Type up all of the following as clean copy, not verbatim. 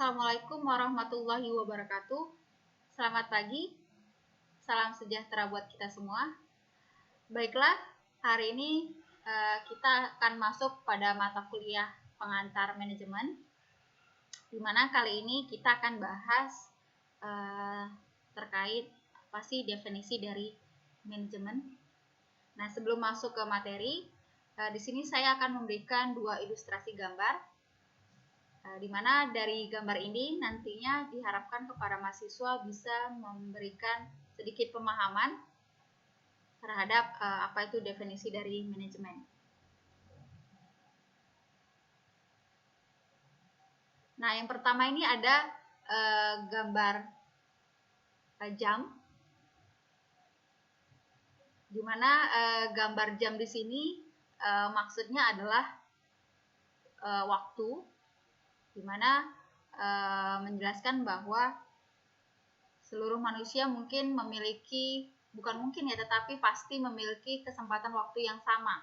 Assalamualaikum warahmatullahi wabarakatuh. Selamat pagi, salam sejahtera buat kita semua. Baiklah, hari ini kita akan masuk pada mata kuliah pengantar manajemen, di mana kali ini kita akan bahas terkait apa sih definisi dari manajemen. Nah, sebelum masuk ke materi, di sini saya akan memberikan dua ilustrasi gambar, di mana dari gambar ini nantinya diharapkan kepada mahasiswa bisa memberikan sedikit pemahaman terhadap apa itu definisi dari manajemen. Nah, yang pertama ini ada gambar jam, di mana gambar jam di sini maksudnya adalah waktu, di mana menjelaskan bahwa seluruh manusia mungkin memiliki, bukan mungkin ya, tetapi pasti memiliki kesempatan waktu yang sama,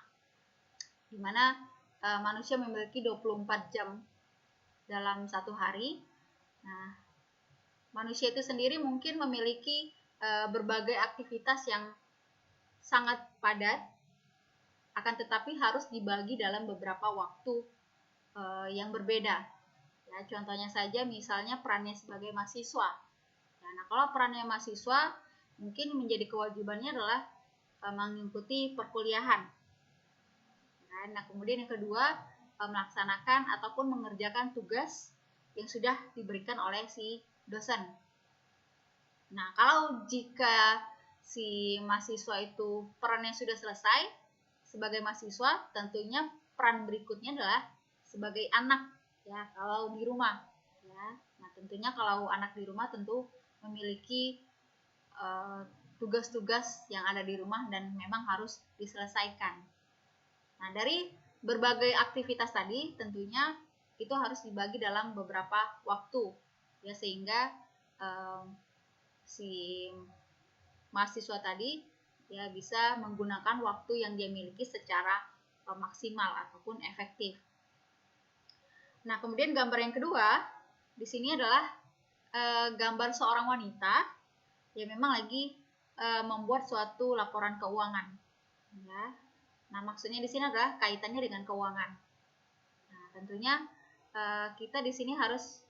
di mana manusia memiliki 24 jam dalam satu hari. Nah, manusia itu sendiri mungkin memiliki berbagai aktivitas yang sangat padat, akan tetapi harus dibagi dalam beberapa waktu yang berbeda. Ya, contohnya saja misalnya perannya sebagai mahasiswa. Ya, nah, kalau perannya mahasiswa mungkin menjadi kewajibannya adalah mengikuti perkuliahan. Nah, kemudian yang kedua, melaksanakan ataupun mengerjakan tugas yang sudah diberikan oleh si dosen. Nah, kalau jika si mahasiswa itu perannya sudah selesai sebagai mahasiswa, tentunya peran berikutnya adalah sebagai anak, ya, kalau di rumah, ya. Nah, tentunya kalau anak di rumah tentu memiliki tugas-tugas yang ada di rumah dan memang harus diselesaikan. Nah, dari berbagai aktivitas tadi tentunya itu harus dibagi dalam beberapa waktu, ya, sehingga si mahasiswa tadi ya bisa menggunakan waktu yang dia miliki secara maksimal ataupun efektif. Nah, kemudian gambar yang kedua di sini adalah gambar seorang wanita yang memang lagi membuat suatu laporan keuangan. Ya. Nah, maksudnya di sini adalah kaitannya dengan keuangan. Nah, tentunya kita di sini harus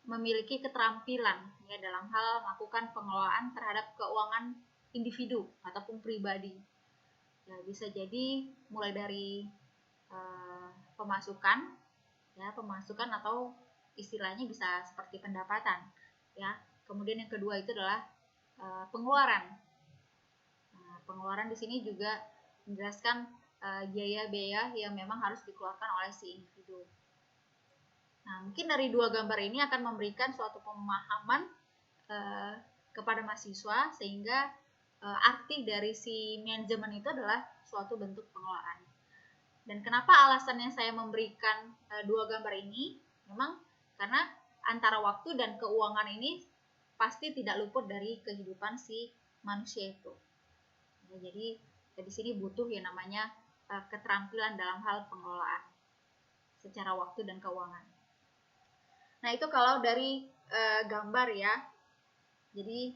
memiliki keterampilan ya dalam hal melakukan pengelolaan terhadap keuangan individu ataupun pribadi. Ya, bisa jadi mulai dari pemasukan atau istilahnya bisa seperti pendapatan, ya. Kemudian yang kedua itu adalah pengeluaran. Nah, pengeluaran di sini juga menjelaskan biaya-biaya yang memang harus dikeluarkan oleh si individu. Nah, mungkin dari dua gambar ini akan memberikan suatu pemahaman kepada mahasiswa sehingga arti dari si manajemen itu adalah suatu bentuk pengelolaan. Dan kenapa alasannya saya memberikan dua gambar ini? Memang karena antara waktu dan keuangan ini pasti tidak luput dari kehidupan si manusia itu. Ya, jadi di sini butuh yang namanya keterampilan dalam hal pengelolaan secara waktu dan keuangan. Nah, itu kalau dari gambar ya. Jadi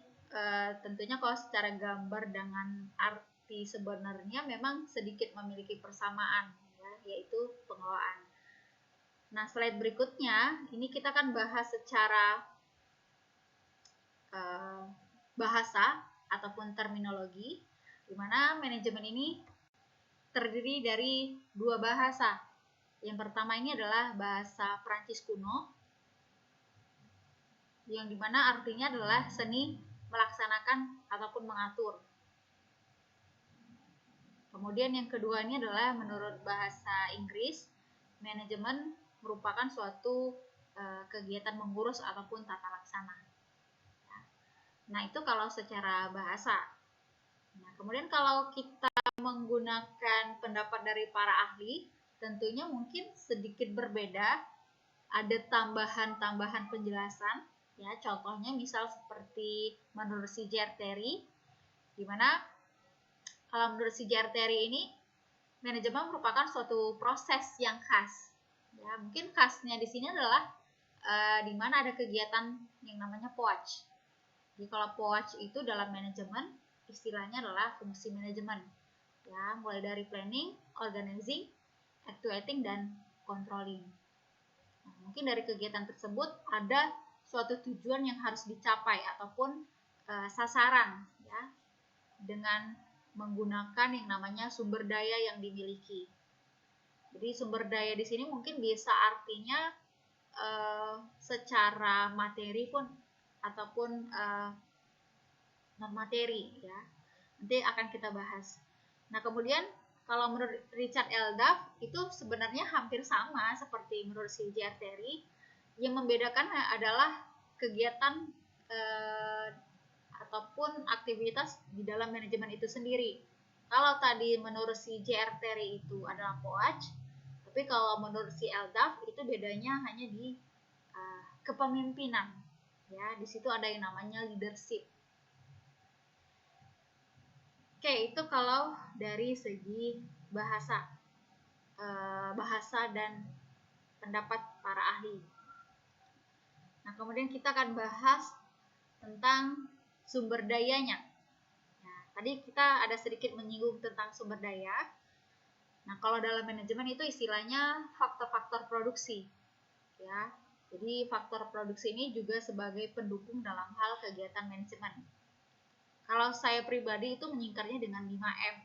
tentunya kalau secara gambar dengan arti sebenarnya memang sedikit memiliki persamaan, ya, yaitu pengelolaan. Nah, slide berikutnya ini kita akan bahas secara bahasa ataupun terminologi, di mana manajemen ini terdiri dari dua bahasa. Yang pertama ini adalah bahasa Prancis kuno, yang dimana artinya adalah seni melaksanakan ataupun mengatur. Kemudian yang kedua ini adalah menurut bahasa Inggris, manajemen merupakan suatu kegiatan mengurus ataupun tata laksana. Nah, itu kalau secara bahasa. Nah, kemudian kalau kita menggunakan pendapat dari para ahli, tentunya mungkin sedikit berbeda, ada tambahan-tambahan penjelasan, ya, contohnya misal seperti menurut si Jarteri, di mana kalau menurut si Jarteri ini manajemen merupakan suatu proses yang khas. Ya, mungkin khasnya di sini adalah di mana ada kegiatan yang namanya POAC. Jadi kalau POAC itu dalam manajemen istilahnya adalah fungsi manajemen, ya, mulai dari planning, organizing, actuating, dan controlling. Nah, mungkin dari kegiatan tersebut ada suatu tujuan yang harus dicapai ataupun sasaran, ya, dengan menggunakan yang namanya sumber daya yang dimiliki. Jadi sumber daya di sini mungkin bisa artinya secara materi pun ataupun non materi, ya. Nanti akan kita bahas. Nah, kemudian kalau menurut Richard L. Duff itu sebenarnya hampir sama seperti menurut si J.R. Terry. Yang membedakan adalah kegiatan ataupun aktivitas di dalam manajemen itu sendiri. Kalau tadi menurut si J.R. Terry itu adalah POAC, tapi kalau menurut si L. Duff itu bedanya hanya di kepemimpinan. Ya, di situ ada yang namanya leadership. Oke, itu kalau dari segi bahasa dan pendapat para ahli. Nah, kemudian kita akan bahas tentang sumber dayanya. Nah, tadi kita ada sedikit menyinggung tentang sumber daya. Nah, kalau dalam manajemen itu istilahnya faktor-faktor produksi, ya. Jadi faktor produksi ini juga sebagai pendukung dalam hal kegiatan manajemen. Kalau saya pribadi itu menyingkatnya dengan 5M,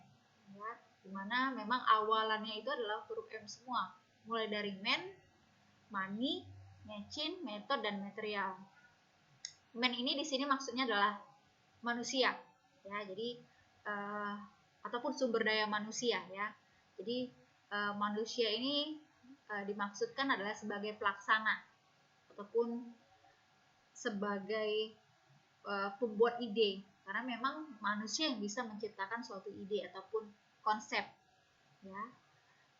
ya, dimana memang awalannya itu adalah huruf M semua, mulai dari man, money, machine, method, dan material. Man ini di sini maksudnya adalah manusia, ya, jadi ataupun sumber daya manusia, ya. Jadi manusia ini dimaksudkan adalah sebagai pelaksana ataupun sebagai pembuat ide. Karena memang manusia yang bisa menciptakan suatu ide ataupun konsep, ya.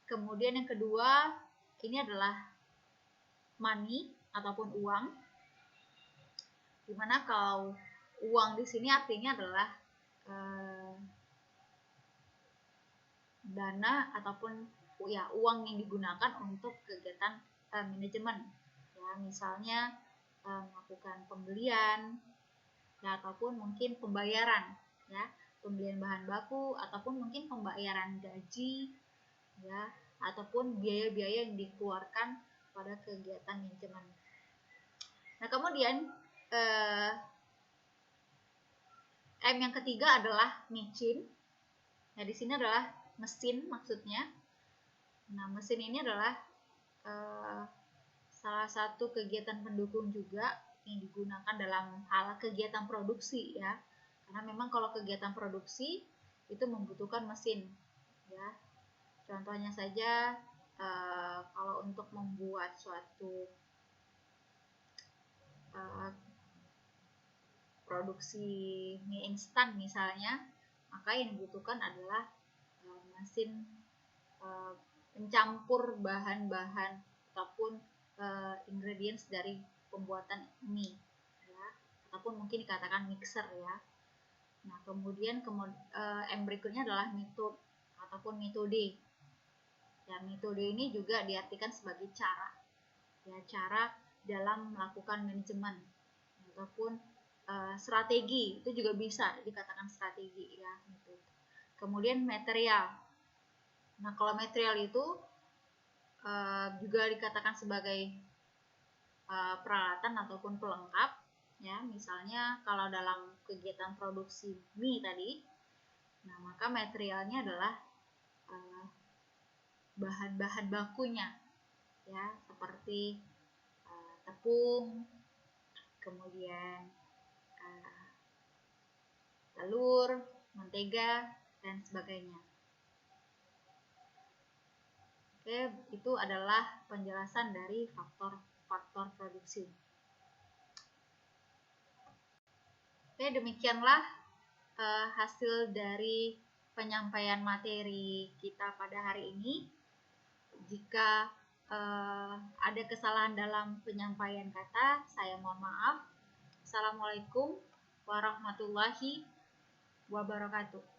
Kemudian yang kedua, ini adalah money ataupun uang. Dimana kalau uang di sini artinya adalah dana ataupun ya uang yang digunakan untuk kegiatan manajemen. Ya, misalnya melakukan pembelian, ya, ataupun mungkin pembayaran, ya, pembelian bahan baku ataupun mungkin pembayaran gaji, ya, ataupun biaya-biaya yang dikeluarkan pada kegiatan manajemen. Nah, kemudian M yang ketiga adalah machine. Nah, di sini adalah mesin maksudnya. Nah, mesin ini adalah salah satu kegiatan pendukung juga yang digunakan dalam hal kegiatan produksi, ya. Karena memang kalau kegiatan produksi itu membutuhkan mesin, ya. Contohnya saja kalau untuk membuat suatu produksi mie instan misalnya, maka yang dibutuhkan adalah mesin pencampur bahan-bahan ataupun ingredients dari pembuatan mie, ya, ataupun mungkin dikatakan mixer, ya. Nah, kemudian M berikutnya adalah metode ataupun metode. Ya, metode ini juga diartikan sebagai cara, ya, cara dalam melakukan manajemen ataupun strategi, itu juga bisa dikatakan strategi, ya, gitu. Kemudian material. Nah, kalau material itu juga dikatakan sebagai peralatan ataupun pelengkap, ya. Misalnya kalau dalam kegiatan produksi mie tadi, nah maka materialnya adalah bahan-bahan bakunya, ya, seperti tepung, kemudian telur, mentega, dan sebagainya. Oke, itu adalah penjelasan dari faktor-faktor produksi. Oke, demikianlah hasil dari penyampaian materi kita pada hari ini. Jika ada kesalahan dalam penyampaian kata, saya mohon maaf. Assalamualaikum warahmatullahi wabarakatuh.